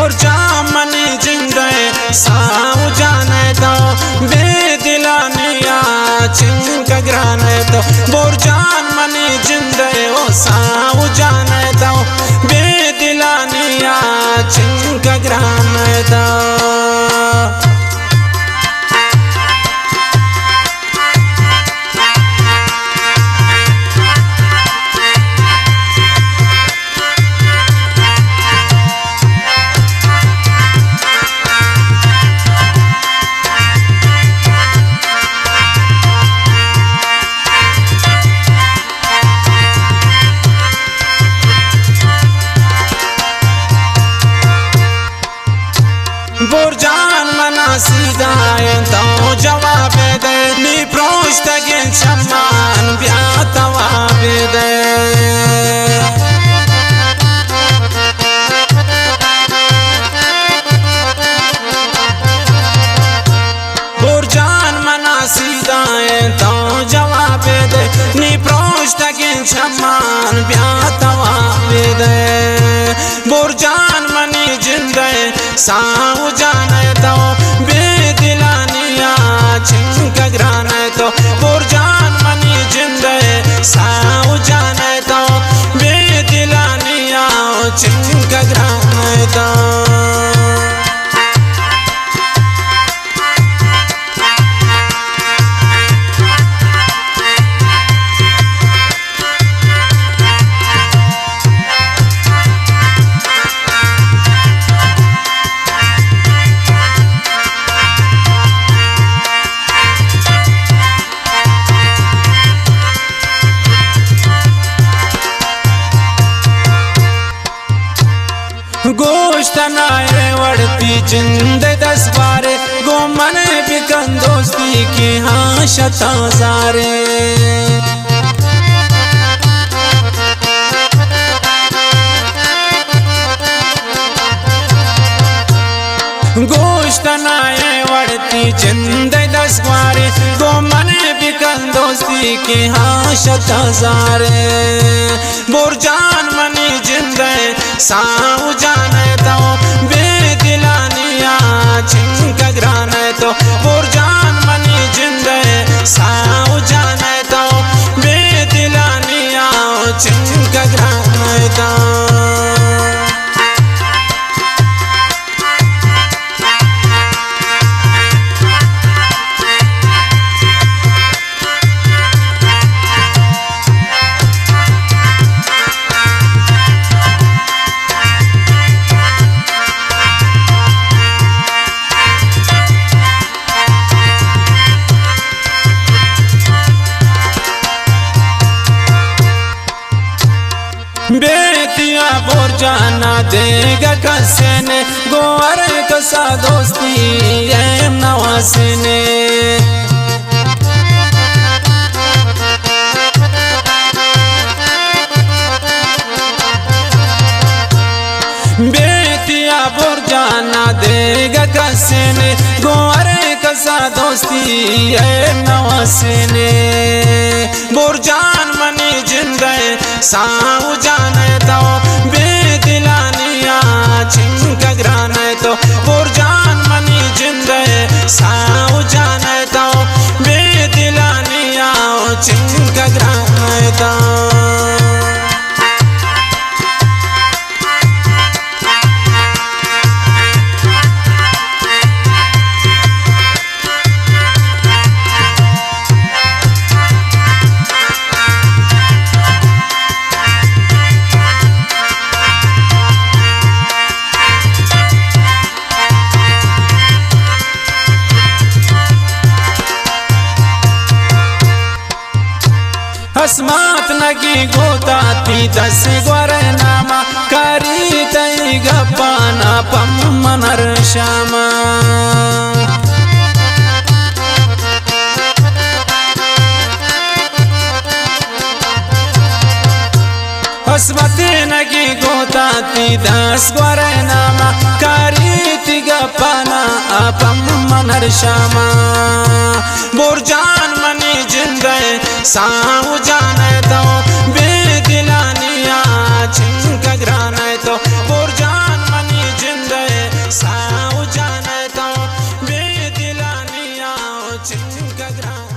बोरजा money जिंदे साऊ जाने दो बेदिलानिया चिंक ग्राने दो बोरजान मनी जिंदे ओ साऊ जाने दो बेदिलानिया चिंक ग्राने दो। बोरजान मना सीधाए तो जवाब दे नी प्रोष्ट के सम्मान ब्यातवाब दे। बोरजान मना सीधाए तो जवाब दे नी प्रोष्ट के सम्मान ब्यातवाब दे। बोरजान मनी जिंदे साऊ जाने दो बेदिलानिया चिंक ग्राने दो बोरजान मनी जिंदे साऊ जाने दो बेदिलानिया चिंक ग्राने दो। गोश्त नाए वड़ती जिंदे 10 बारे गो मन बिकन दोस्ती की हाँ शताजारे। गोश्त नाए वड़ती जिंदे 10 बारे गो मन बिकन दोस्ती की हाँ शताजारे। बोरजान मनी जिंदे साऊ जाने दो बेदिलानिया चिंक ग्राने दो बोरजान मनी जिंदे साऊ जाने दो बेदिलानिया चिंक ग्राने दो। बेतिया बोरजाना देगा कसने गोवर कसा दोस्ती ये नवासने। बेतिया बोरजाना देगा कसने गोवर कसा दोस्ती ये नवासने। बोरजान मनी जिंदे साऊ जाने दो बेदिलानिया चिंक ग्राने दो बोरजान मनी जिंदे साऊ जाने दो बेदिलानिया चिंक ग्राने दो। हस्मात नगी गोताती 10 गोरे नामा करी तई गपाना पम मनर श्यामा। हस्मती नगी गोताती 10 गोरे नामा करी ती गपाना पम मनर श्यामा। बोरजान मनी जिंदे साऊ जाने दो बेदिलानिया चिंक ग्राने दो बोरजान मनी जिंदे चिंका ग्रान